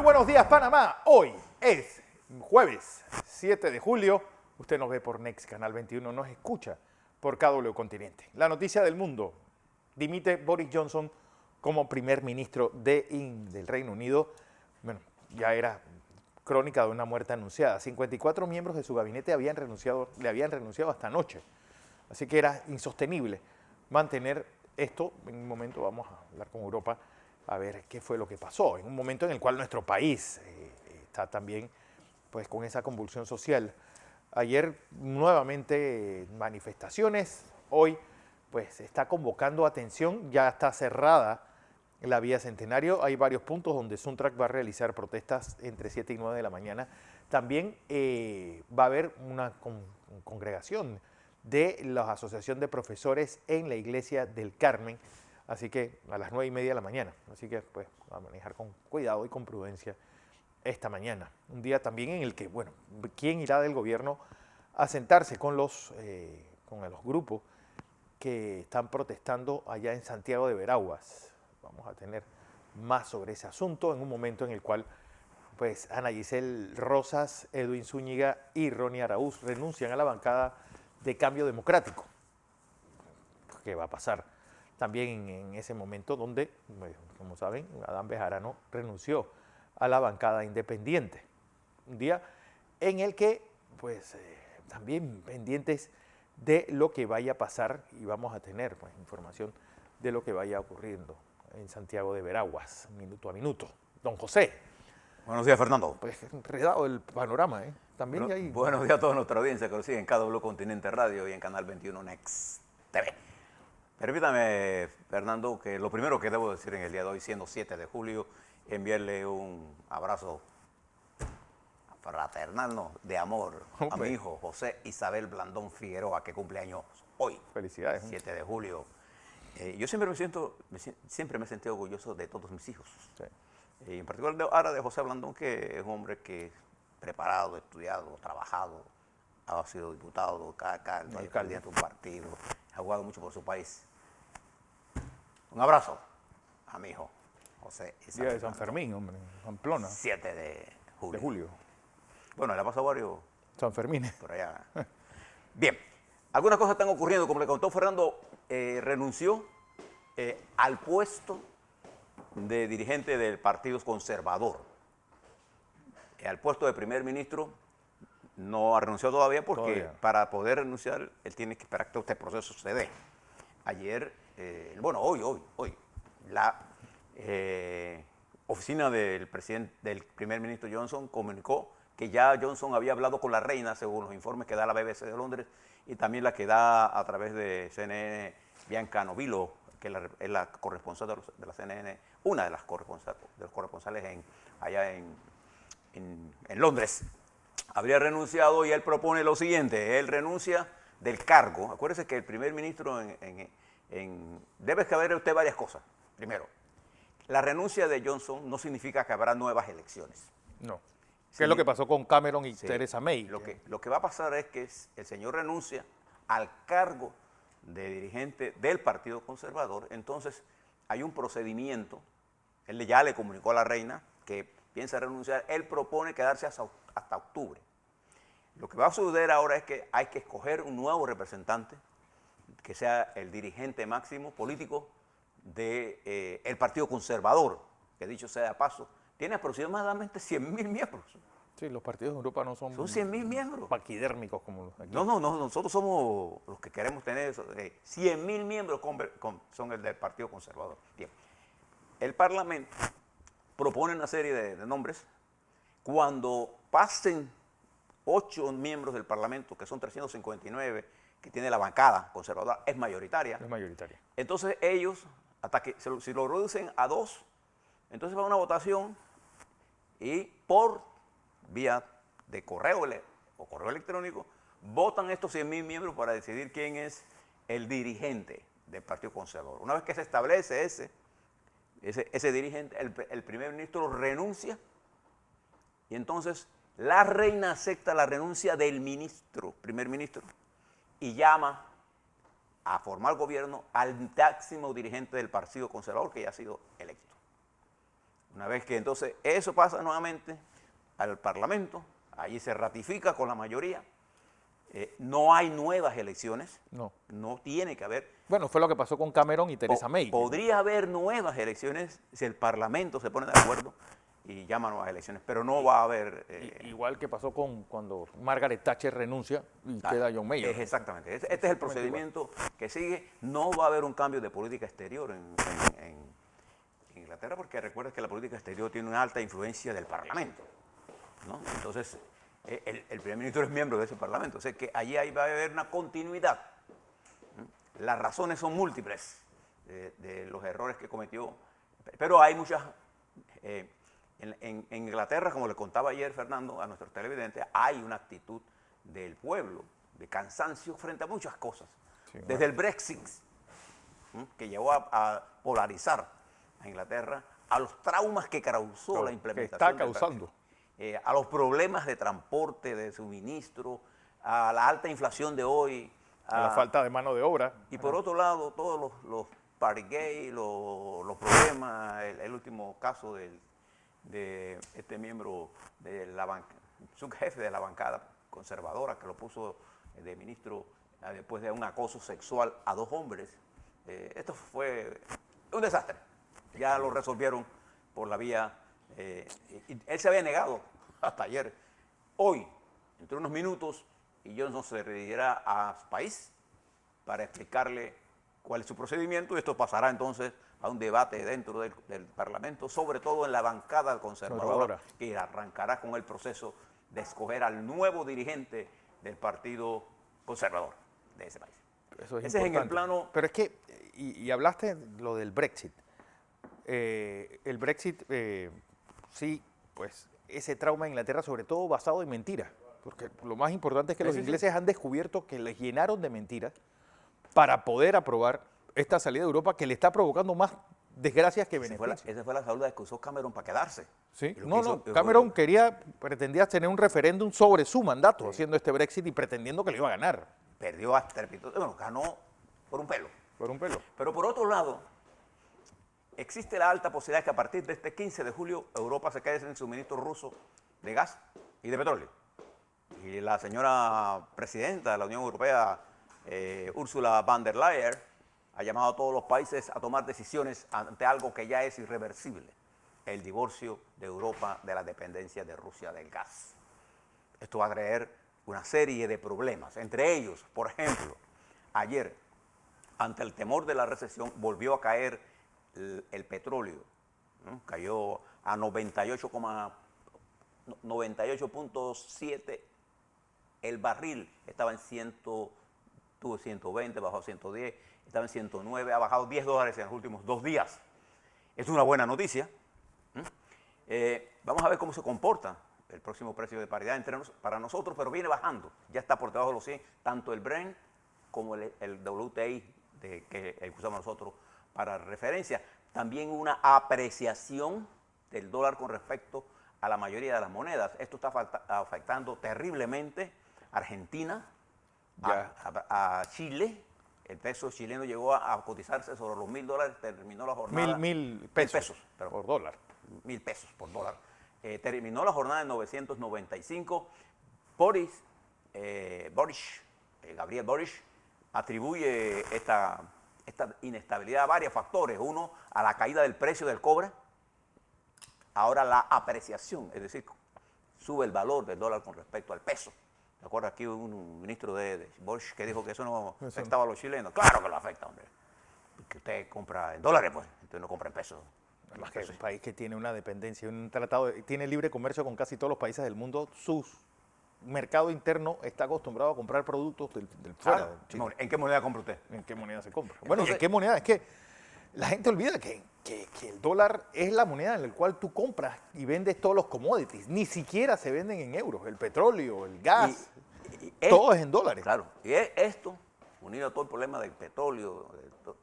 buenos días, Panamá. Hoy es jueves 7 de julio. Usted nos ve por Next Canal 21, nos escucha por KW Continente. La noticia del mundo. Dimite Boris Johnson como primer ministro del Reino Unido. Bueno, ya era crónica de una muerte anunciada. 54 miembros de su gabinete le habían renunciado hasta anoche. Así que era insostenible mantener esto. En un momento vamos a hablar con Europa a ver qué fue lo que pasó. En un momento en el cual nuestro país está también pues, con esa convulsión social. Ayer nuevamente manifestaciones, hoy pues se está convocando atención, ya está cerrada la vía Centenario, hay varios puntos donde Suntrack va a realizar protestas entre 7 y 9 de la mañana. También va a haber una congregación de la Asociación de Profesores en la Iglesia del Carmen, así que a las 9:30 de la mañana, así que pues a manejar con cuidado y con prudencia esta mañana. Un día también en el que, bueno, ¿quién irá del gobierno a sentarse con los grupos que están protestando allá en Santiago de Veraguas? Vamos a tener más sobre ese asunto en un momento en el cual pues Ana Giselle Rosas, Edwin Zúñiga y Ronnie Araúz renuncian a la bancada de Cambio Democrático. ¿Qué va a pasar también en ese momento donde, como saben, Adán Bejarano renunció a la bancada independiente? Un día en el que pues también pendientes de lo que vaya a pasar y vamos a tener pues, información de lo que vaya ocurriendo en Santiago de Veraguas, minuto a minuto. Don José. Buenos días, Fernando. Pues enredado el panorama, ¿eh? También Bueno, hay... Buenos días a toda nuestra audiencia que nos sigue en KW Continente Radio y en Canal 21 Next TV. Permítame, Fernando, que lo primero que debo decir en el día de hoy, siendo 7 de julio, enviarle un abrazo fraternal, no, de amor a mi hijo José Isabel Blandón Figueroa, que cumple años hoy. Felicidades. 7 de julio. Yo siempre me he sentido orgulloso de todos mis hijos. Sí. Y en particular ahora de José Blandón, que es un hombre que es preparado, estudiado, trabajado, ha sido diputado, alcalde de un partido, ha jugado mucho por su país. Un abrazo a mi hijo José Isabel. Día de San Fermín, hombre, Pamplona. 7 de julio. De julio. Bueno, le ha pasado varios San Fermín. por allá. Bien, algunas cosas están ocurriendo. Como le contó Fernando, renunció al puesto de dirigente del Partido Conservador. Al puesto de primer ministro no ha renunciado todavía porque para poder renunciar él tiene que esperar que este proceso se dé. Ayer, hoy, la oficina del primer ministro Johnson comunicó que ya Johnson había hablado con la reina, según los informes que da la BBC de Londres, y también la que da a través de CNN Bianca Novillo, que es la corresponsal de la CNN, una de las corresponsales allá en Londres. Habría renunciado y él propone lo siguiente: él renuncia del cargo. Acuérdese que el primer ministro debe saber usted varias cosas. Primero, la renuncia de Johnson no significa que habrá nuevas elecciones. No. ¿Qué es lo que pasó con Cameron y Sí. Theresa May? Lo que va a pasar es que el señor renuncia al cargo de dirigente del Partido Conservador. Entonces hay un procedimiento. Él ya le comunicó a la reina que piensa renunciar. Él propone quedarse hasta octubre. Lo que va a suceder ahora es que hay que escoger un nuevo representante que sea el dirigente máximo político del Partido Conservador, que dicho sea de paso, tiene aproximadamente 100.000 miembros. Sí, los partidos de Europa no son... Son 100.000 miembros. Paquidérmicos como los de aquí. No, nosotros somos los que queremos tener eso. 100.000 miembros son el del Partido Conservador. Bien. El Parlamento propone una serie de nombres. Cuando pasen 8 miembros del Parlamento, que son 359, que tiene la bancada conservadora, es mayoritaria. Es mayoritaria. Entonces ellos, hasta que si lo reducen a 2, entonces va a una votación y por vía de correo o correo electrónico, votan estos 100.000 miembros para decidir quién es el dirigente del Partido Conservador. Una vez que se establece ese dirigente, el primer ministro renuncia y entonces la reina acepta la renuncia del primer ministro, y llama a formar gobierno al máximo dirigente del Partido Conservador que ya ha sido electo. Una vez que entonces eso pasa nuevamente al Parlamento, allí se ratifica con la mayoría. No hay nuevas elecciones, No. no tiene que haber. Bueno, fue lo que pasó con Cameron y Theresa May. Podría haber nuevas elecciones si el Parlamento se pone de acuerdo y llama a nuevas elecciones, pero no va a haber. Igual que pasó cuando Margaret Thatcher renuncia y queda John Major. Exactamente. Este es el procedimiento que sigue. No va a haber un cambio de política exterior en Inglaterra, porque recuerda que la política exterior tiene una alta influencia del Parlamento, ¿no? Entonces, el primer ministro es miembro de ese Parlamento, o sea que allí va a haber una continuidad. Las razones son múltiples de los errores que cometió, pero hay muchas. En Inglaterra, como le contaba ayer Fernando a nuestros televidentes, hay una actitud del pueblo de cansancio frente a muchas cosas. Sí, desde bueno. El Brexit, que llevó a polarizar a Inglaterra, a los traumas que causó la implementación. Que está causando. A los problemas de transporte, de suministro, a la alta inflación de hoy. A la falta de mano de obra. Y por otro lado, todos los Partygate, los problemas, el último caso de este miembro de la banca, subjefe de la bancada conservadora, que lo puso de ministro después de un acoso sexual a 2 hombres. Esto fue un desastre. Ya lo resolvieron por la vía. Él se había negado hasta ayer. Hoy, entre unos minutos, y Johnson se dirigirá a su país para explicarle cuál es su procedimiento, y esto pasará entonces a un debate dentro del Parlamento, sobre todo en la bancada conservadora, que arrancará con el proceso de escoger al nuevo dirigente del Partido Conservador de ese país. Eso es ese es en el plano. Pero es que, y hablaste lo del Brexit. El Brexit, sí, pues ese trauma en Inglaterra, sobre todo basado en mentiras. Porque lo más importante es que los ingleses han descubierto que les llenaron de mentiras para poder aprobar esta salida de Europa, que le está provocando más desgracias que beneficios. Esa fue la salida que usó Cameron para quedarse. Sí, Cameron pretendía tener un referéndum sobre su mandato, haciendo este Brexit y pretendiendo que lo iba a ganar. Perdió hasta, bueno, ganó por un pelo. Por un pelo. Pero por otro lado, existe la alta posibilidad que a partir de este 15 de julio Europa se quede sin suministro ruso de gas y de petróleo. Y la señora presidenta de la Unión Europea, Ursula von der Leyen, ha llamado a todos los países a tomar decisiones ante algo que ya es irreversible: el divorcio de Europa de la dependencia de Rusia del gas. Esto va a traer una serie de problemas, entre ellos, por ejemplo, ayer, ante el temor de la recesión, volvió a caer el petróleo, ¿no? Cayó a 98.7 el barril, estaba en 120, bajó a 110, estaba en 109, ha bajado $10 en los últimos 2 días. Es una buena noticia. Vamos a ver cómo se comporta el próximo precio de paridad para nosotros, pero viene bajando. Ya está por debajo de los 100, tanto el Brent como el WTI que usamos nosotros para referencia. También una apreciación del dólar con respecto a la mayoría de las monedas. Esto está afectando terriblemente a Argentina, a Chile. El peso chileno llegó a cotizarse sobre los $1.000, terminó la jornada. Mil pesos por dólar. 1.000 pesos por dólar. Terminó la jornada en 995. Gabriel Boric, atribuye esta inestabilidad a varios factores. Uno, a la caída del precio del cobre. Ahora la apreciación, es decir, sube el valor del dólar con respecto al peso. ¿Te acuerdas aquí un ministro de Bosch que dijo que eso no afectaba a los chilenos? Claro que lo afecta, hombre. Porque usted compra en dólares, pues, entonces no compra en pesos. Además que es un país que tiene una dependencia, un tratado, tiene libre comercio con casi todos los países del mundo. Su mercado interno está acostumbrado a comprar productos del fuera. ¿En qué moneda compra usted? ¿En qué moneda se compra? Bueno, ¿en qué moneda? Es que la gente olvida que el dólar es la moneda en la cual tú compras y vendes todos los commodities. Ni siquiera se venden en euros. El petróleo, el gas, todo es en dólares. Claro. Y esto, unido a todo el problema del petróleo,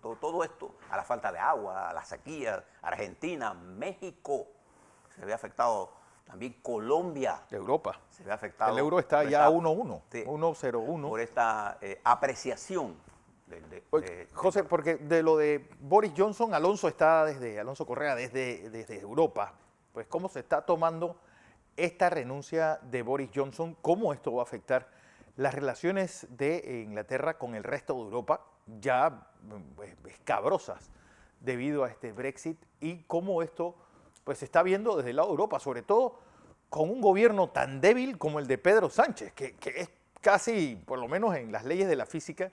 todo esto, a la falta de agua, a la sequía, Argentina, México, se ve afectado también Colombia. Europa. Se ve afectado. El euro está ya a 1.1, 1.01. Por esta apreciación José, porque de lo de Boris Johnson, Alonso Correa desde Europa, pues cómo se está tomando esta renuncia de Boris Johnson, cómo esto va a afectar las relaciones de Inglaterra con el resto de Europa, ya pues, escabrosas debido a este Brexit, y cómo esto pues se está viendo desde el lado de Europa, sobre todo con un gobierno tan débil como el de Pedro Sánchez, que es casi, por lo menos en las leyes de la física,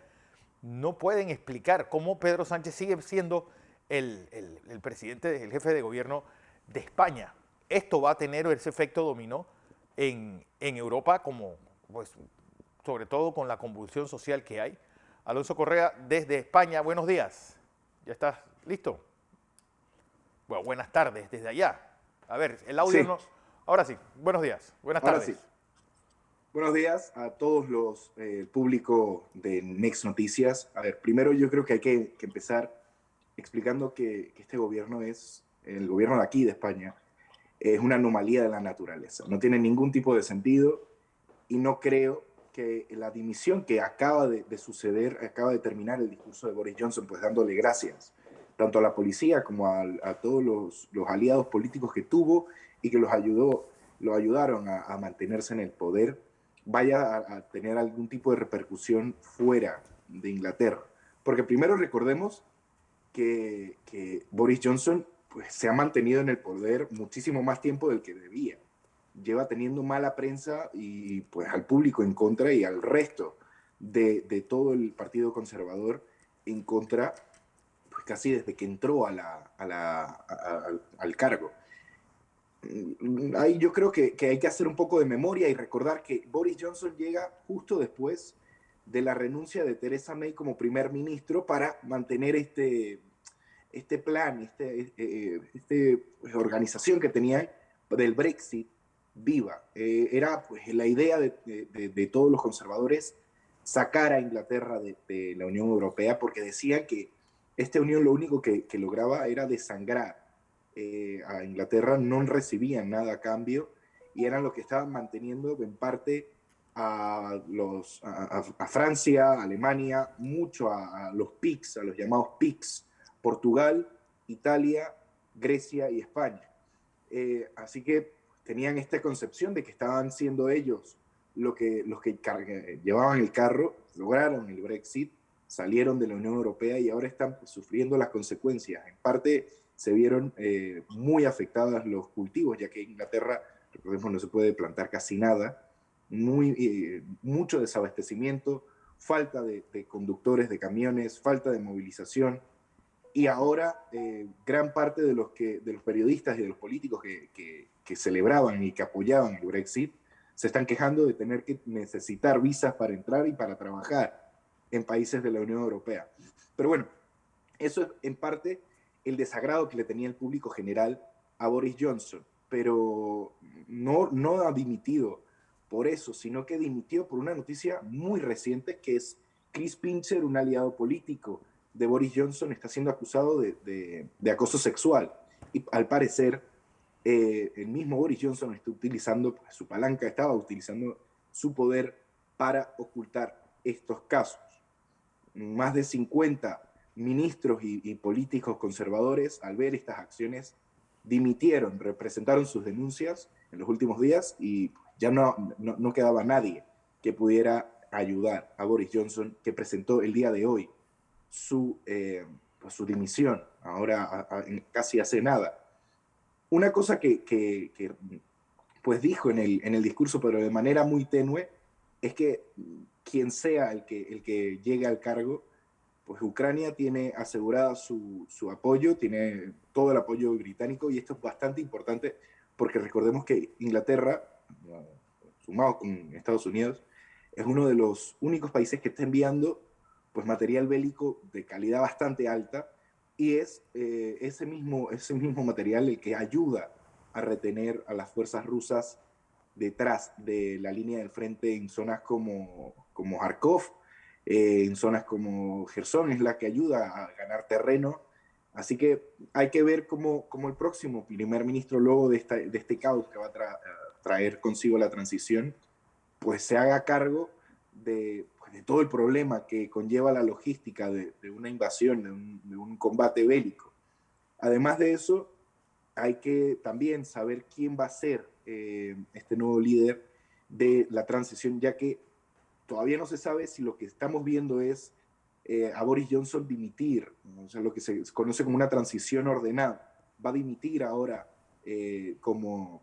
no pueden explicar cómo Pedro Sánchez sigue siendo el presidente, el jefe de gobierno de España. Esto va a tener ese efecto dominó en Europa, como, pues, sobre todo con la convulsión social que hay. Alonso Correa, desde España, buenos días. ¿Ya estás listo? Bueno, buenas tardes desde allá. A ver, el audio Sí, no... Ahora sí, buenos días, buenas ahora sí. tardes. Buenos días a todos los público de Next Noticias. A ver, primero yo creo que hay que empezar explicando que este gobierno el gobierno de aquí, de España, es una anomalía de la naturaleza. No tiene ningún tipo de sentido y no creo que la dimisión que acaba de suceder, acaba de terminar el discurso de Boris Johnson, pues dándole gracias tanto a la policía como a todos los aliados políticos que tuvo y que lo ayudaron a mantenerse en el poder, vaya a tener algún tipo de repercusión fuera de Inglaterra. Porque primero recordemos que Boris Johnson pues, se ha mantenido en el poder muchísimo más tiempo del que debía. Lleva teniendo mala prensa y pues al público en contra y al resto de todo el Partido Conservador en contra, pues casi desde que entró al cargo. Ahí yo creo que hay que hacer un poco de memoria y recordar que Boris Johnson llega justo después de la renuncia de Theresa May como primer ministro para mantener este plan, organización que tenía del Brexit viva. Era pues la idea de todos los conservadores sacar a Inglaterra de la Unión Europea porque decían que esta unión lo único que lograba era desangrar a Inglaterra, no recibían nada a cambio y eran los que estaban manteniendo en parte a Francia, a Alemania, mucho a los PICs, a los llamados PICs, Portugal, Italia, Grecia y España. Así que tenían esta concepción de que estaban siendo ellos los que llevaban el carro, lograron el Brexit, salieron de la Unión Europea y ahora están sufriendo las consecuencias. En parte se vieron muy afectadas los cultivos, ya que en Inglaterra, recordemos, no se puede plantar casi nada, mucho desabastecimiento, falta de conductores de camiones, falta de movilización, y ahora gran parte de los periodistas y de los políticos que celebraban y que apoyaban el Brexit se están quejando de tener que necesitar visas para entrar y para trabajar en países de la Unión Europea. Pero bueno, eso es en parte el desagrado que le tenía el público general a Boris Johnson, pero no ha dimitido por eso, sino que dimitió por una noticia muy reciente que es Chris Pincher, un aliado político de Boris Johnson, está siendo acusado de acoso sexual. Y al parecer, el mismo Boris Johnson está utilizando su palanca, estaba utilizando su poder para ocultar estos casos. Más de 50 ministros y políticos conservadores, al ver estas acciones, dimitieron, representaron sus denuncias en los últimos días y ya no quedaba nadie que pudiera ayudar a Boris Johnson, que presentó el día de hoy su dimisión, ahora casi hace nada. Una cosa que pues dijo en el discurso, pero de manera muy tenue, es que quien sea el que llegue al cargo, pues Ucrania tiene asegurada su apoyo, tiene todo el apoyo británico y esto es bastante importante porque recordemos que Inglaterra, sumado con Estados Unidos, es uno de los únicos países que está enviando pues material bélico de calidad bastante alta y es ese mismo material el que ayuda a retener a las fuerzas rusas detrás de la línea del frente en zonas como Kharkov, en zonas como Gerson, es la que ayuda a ganar terreno. Así que hay que ver cómo el próximo primer ministro, luego de este caos que va a traer consigo la transición, pues se haga cargo de de todo el problema que conlleva la logística de una invasión, de un combate bélico. Además de eso, hay que también saber quién va a ser este nuevo líder de la transición, ya que todavía no se sabe si lo que estamos viendo es a Boris Johnson dimitir, o sea, lo que se conoce como una transición ordenada. Va a dimitir ahora como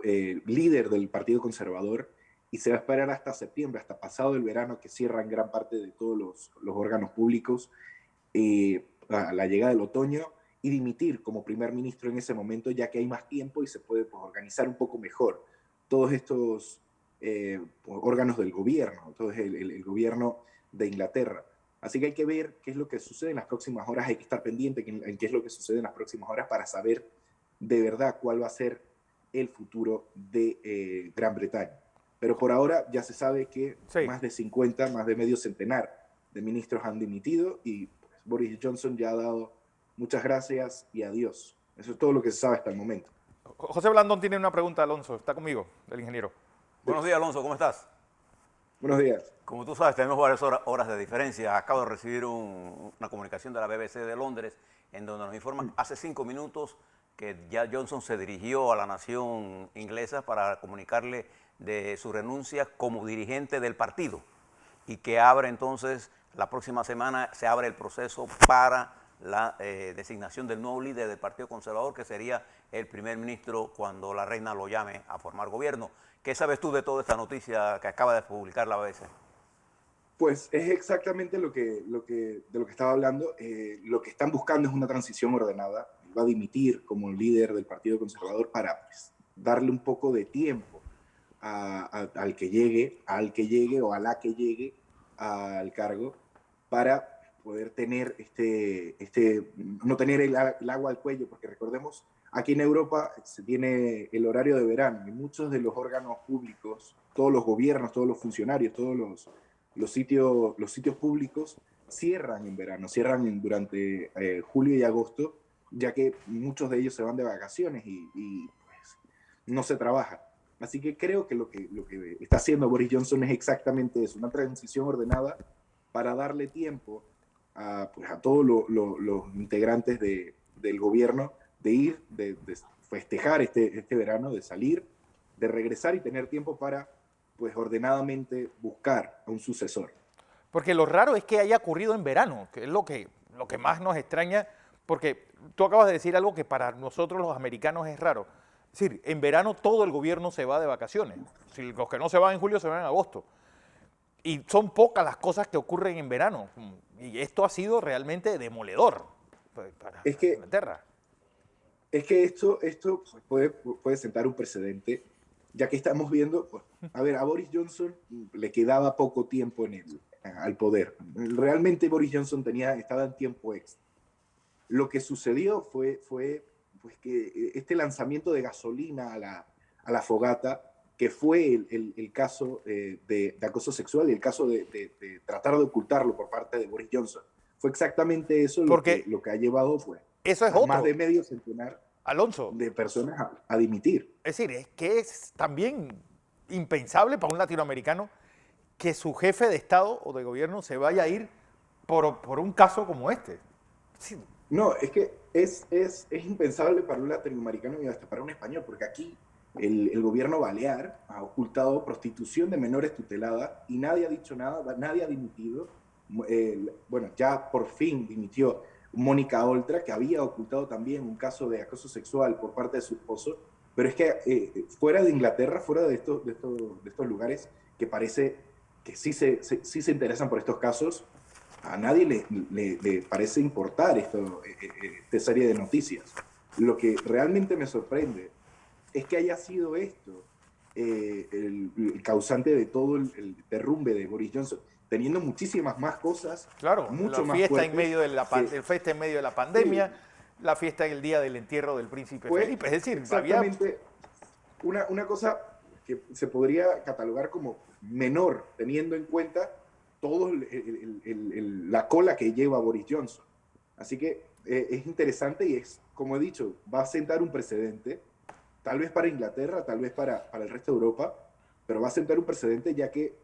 líder del Partido Conservador y se va a esperar hasta septiembre, hasta pasado el verano, que cierran gran parte de todos los órganos públicos, a la llegada del otoño, y dimitir como primer ministro en ese momento, ya que hay más tiempo y se puede pues, organizar un poco mejor todos estos órganos del gobierno, todo el gobierno de Inglaterra. Así que hay que ver qué es lo que sucede en las próximas horas, hay que estar pendiente en qué es lo que sucede en las próximas horas para saber de verdad cuál va a ser el futuro de Gran Bretaña. Pero por ahora ya se sabe que más de 50, más de medio centenar de ministros han dimitido y pues, Boris Johnson ya ha dado muchas gracias y adiós. Eso es todo lo que se sabe hasta el momento. José Blandón tiene una pregunta, Alonso. Está conmigo, el ingeniero. Buenos días, Alonso, ¿cómo estás? Buenos días. Como tú sabes, tenemos varias horas de diferencia. Acabo de recibir una comunicación de la BBC de Londres en donde nos informan hace 5 minutos que ya Johnson se dirigió a la nación inglesa para comunicarle de su renuncia como dirigente del partido y que abre entonces, la próxima semana se abre el proceso para la designación del nuevo líder del Partido Conservador, que sería el primer ministro cuando la reina lo llame a formar gobierno. ¿Qué sabes tú de toda esta noticia que acaba de publicar la BBC? Pues es exactamente de lo que estaba hablando. Lo que están buscando es una transición ordenada. Va a dimitir como líder del Partido Conservador para pues, darle un poco de tiempo al que llegue o a la que llegue al cargo para poder tener no tener el agua al cuello, porque recordemos, aquí en Europa se tiene el horario de verano y muchos de los órganos públicos, todos los gobiernos, todos los funcionarios, todos los sitios públicos cierran en verano, cierran durante julio y agosto, ya que muchos de ellos se van de vacaciones y pues, no se trabaja. Así que creo que lo que está haciendo Boris Johnson es exactamente eso, una transición ordenada para darle tiempo a todos los integrantes del gobierno de ir, de festejar este verano, de salir, de regresar y tener tiempo para pues ordenadamente buscar a un sucesor. Porque lo raro es que haya ocurrido en verano, que es lo que más nos extraña, porque tú acabas de decir algo que para nosotros los americanos es raro. Es decir, en verano todo el gobierno se va de vacaciones. Si los que no se van en julio se van en agosto. Y son pocas las cosas que ocurren en verano. Y esto ha sido realmente demoledor para Inglaterra. Es que esto puede sentar un precedente, ya que estamos viendo, pues, a Boris Johnson le quedaba poco tiempo al poder. Realmente Boris Johnson estaba en tiempo extra. Lo que sucedió fue pues, que este lanzamiento de gasolina a la fogata, que fue el caso de acoso sexual y el caso de tratar de ocultarlo por parte de Boris Johnson, fue exactamente eso lo que ha llevado pues, eso es a más de medio centenar Alonso, de personas a dimitir. Es decir, es que es también impensable para un latinoamericano que su jefe de Estado o de gobierno se vaya a ir por un caso como este. Sí. No, es que es impensable para un latinoamericano y hasta para un español, porque aquí el gobierno balear ha ocultado prostitución de menores tutelada y nadie ha dicho nada, nadie ha dimitido. Bueno, ya por fin dimitió Mónica Oltra, que había ocultado también un caso de acoso sexual por parte de su esposo, pero es que fuera de Inglaterra, fuera de estos lugares que parece que sí se interesan por estos casos, a nadie le parece importar esta serie de noticias. Lo que realmente me sorprende es que haya sido esto el causante de todo el derrumbe de Boris Johnson, teniendo muchísimas más cosas, claro, mucho la más fiesta fuertes, en medio de la fiesta en medio de la pandemia, sí, la fiesta en el día del entierro del príncipe Felipe, es decir, exactamente una cosa que se podría catalogar como menor, teniendo en cuenta todo la cola que lleva Boris Johnson. Así que es interesante y es, como he dicho, va a sentar un precedente, tal vez para Inglaterra, tal vez para el resto de Europa, pero va a sentar un precedente ya que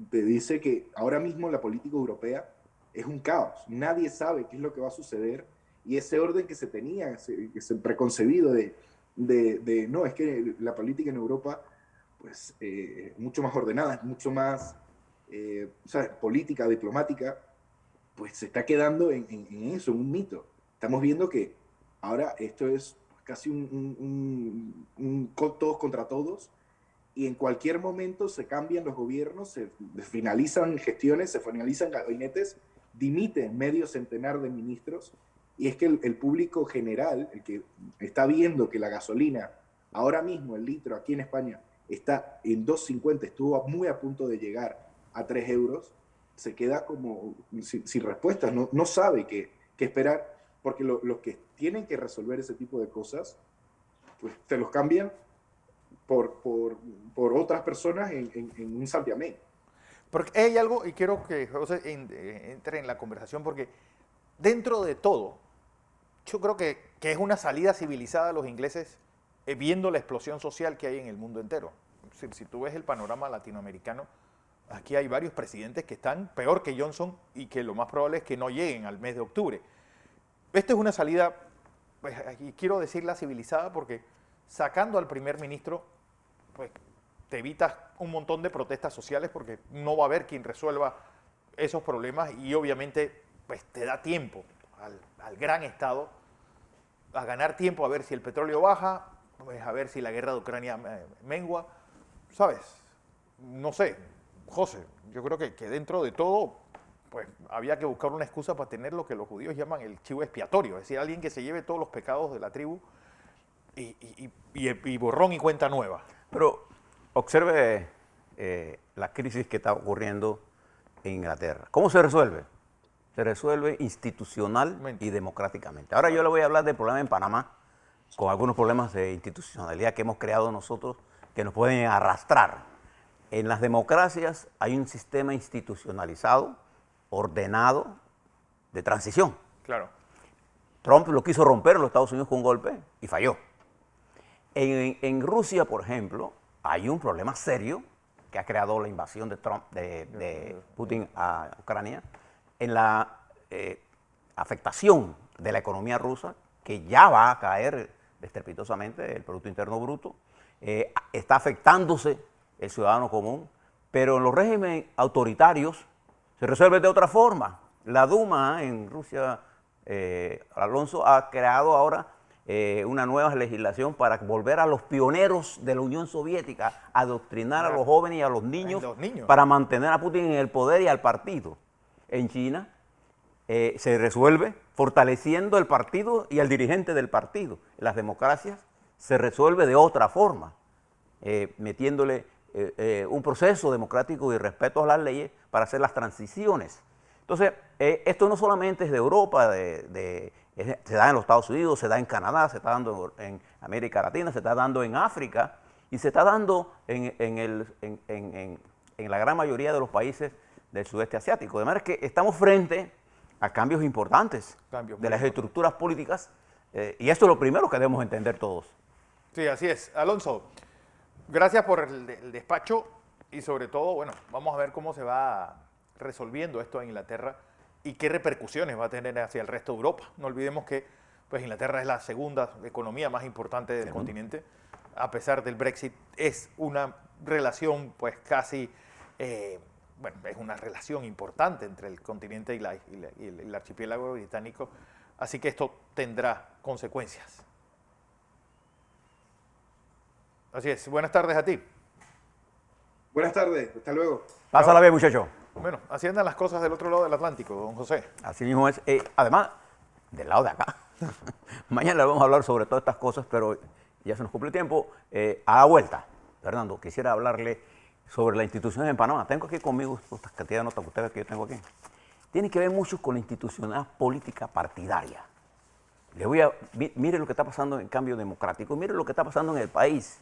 te dice que ahora mismo la política europea es un caos. Nadie sabe qué es lo que va a suceder y ese ese orden que se tenía, ese preconcebido no, es que la política en Europa pues mucho más ordenada, mucho más o sea, política, diplomática, pues se está quedando en eso, en un mito. Estamos viendo que ahora esto es casi todos contra todos y en cualquier momento se cambian los gobiernos, se finalizan gestiones, se finalizan gabinetes, dimiten medio centenar de ministros y es que el público general, el que está viendo que la gasolina, ahora mismo el litro aquí en España está en 2,50, estuvo muy a punto de llegar a 3 euros, se queda como sin respuestas, no sabe qué esperar, porque los que tienen que resolver ese tipo de cosas, pues te los cambian por otras personas en un santiamén. Porque hay algo, y quiero que José entre en la conversación, porque dentro de todo, yo creo que es una salida civilizada a los ingleses viendo la explosión social que hay en el mundo entero. Si tú ves el panorama latinoamericano, aquí hay varios presidentes que están peor que Johnson y que lo más probable es que no lleguen al mes de octubre. Esta es una salida, pues, y quiero decirla civilizada porque sacando al primer ministro, pues te evitas un montón de protestas sociales porque no va a haber quien resuelva esos problemas y obviamente pues te da tiempo al gran Estado a ganar tiempo a ver si el petróleo baja, pues, a ver si la guerra de Ucrania mengua, ¿sabes? No sé, José, yo creo que dentro de todo pues había que buscar una excusa para tener lo que los judíos llaman el chivo expiatorio, es decir, alguien que se lleve todos los pecados de la tribu y borrón y cuenta nueva. Pero observe la crisis que está ocurriendo en Inglaterra. ¿Cómo se resuelve? Se resuelve institucional y democráticamente. Ahora yo le voy a hablar del problema en Panamá, con algunos problemas de institucionalidad que hemos creado nosotros que nos pueden arrastrar. En las democracias hay un sistema institucionalizado, ordenado, de transición. Claro. Trump lo quiso romper en los Estados Unidos con un golpe y falló. En Rusia, por ejemplo, hay un problema serio que ha creado la invasión de Putin a Ucrania en la afectación de la economía rusa, que ya va a caer estrepitosamente el Producto Interno Bruto, está afectándose el ciudadano común, pero en los regímenes autoritarios se resuelve de otra forma. La Duma en Rusia, Alonso, ha creado ahora una nueva legislación para volver a los pioneros de la Unión Soviética, adoctrinar a los jóvenes y a los niños, para mantener a Putin en el poder y al partido. En China se resuelve fortaleciendo el partido y al dirigente del partido. En las democracias se resuelve de otra forma, metiéndole un proceso democrático y respeto a las leyes para hacer las transiciones. Entonces, esto no solamente es de Europa, se da en los Estados Unidos, se da en Canadá, se está dando en América Latina, se está dando en África y se está dando en la gran mayoría de los países del sudeste asiático. De manera que estamos frente a cambios importantes de las estructuras políticas y esto es lo primero que debemos entender todos. Sí, así es. Alonso, gracias por el despacho y sobre todo, bueno, vamos a ver cómo se va resolviendo esto en Inglaterra y qué repercusiones va a tener hacia el resto de Europa. No olvidemos que pues, Inglaterra es la segunda economía más importante del continente. A pesar del Brexit, es una relación pues casi, bueno, es una relación importante entre el continente y el archipiélago británico. Así que esto tendrá consecuencias. Así es. Buenas tardes a ti. Buenas tardes. Hasta luego. Pásala bien, muchacho. Bueno, así andan las cosas del otro lado del Atlántico, don José. Así mismo es. Además, del lado de acá. Mañana vamos a hablar sobre todas estas cosas, pero ya se nos cumple el tiempo. A la vuelta, Fernando, quisiera hablarle sobre las instituciones en Panamá. Tengo aquí conmigo esta cantidad de notas que ustedes que yo tengo aquí. Tiene que ver mucho con la institucionalidad política partidaria. Mire lo que está pasando en cambio democrático, mire lo que está pasando en el país.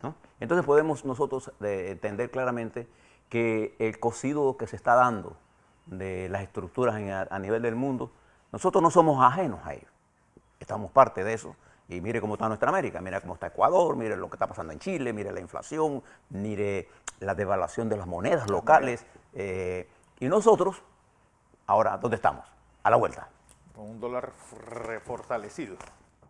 ¿No? Entonces podemos nosotros entender claramente que el cocido que se está dando de las estructuras a nivel del mundo, nosotros no somos ajenos a ello, estamos parte de eso Y mire cómo está nuestra América, mire cómo está Ecuador, mire lo que está pasando en Chile, mire la inflación, mire la devaluación de las monedas locales. Y nosotros, ahora, ¿dónde estamos? A la vuelta. Con un dólar refortalecido.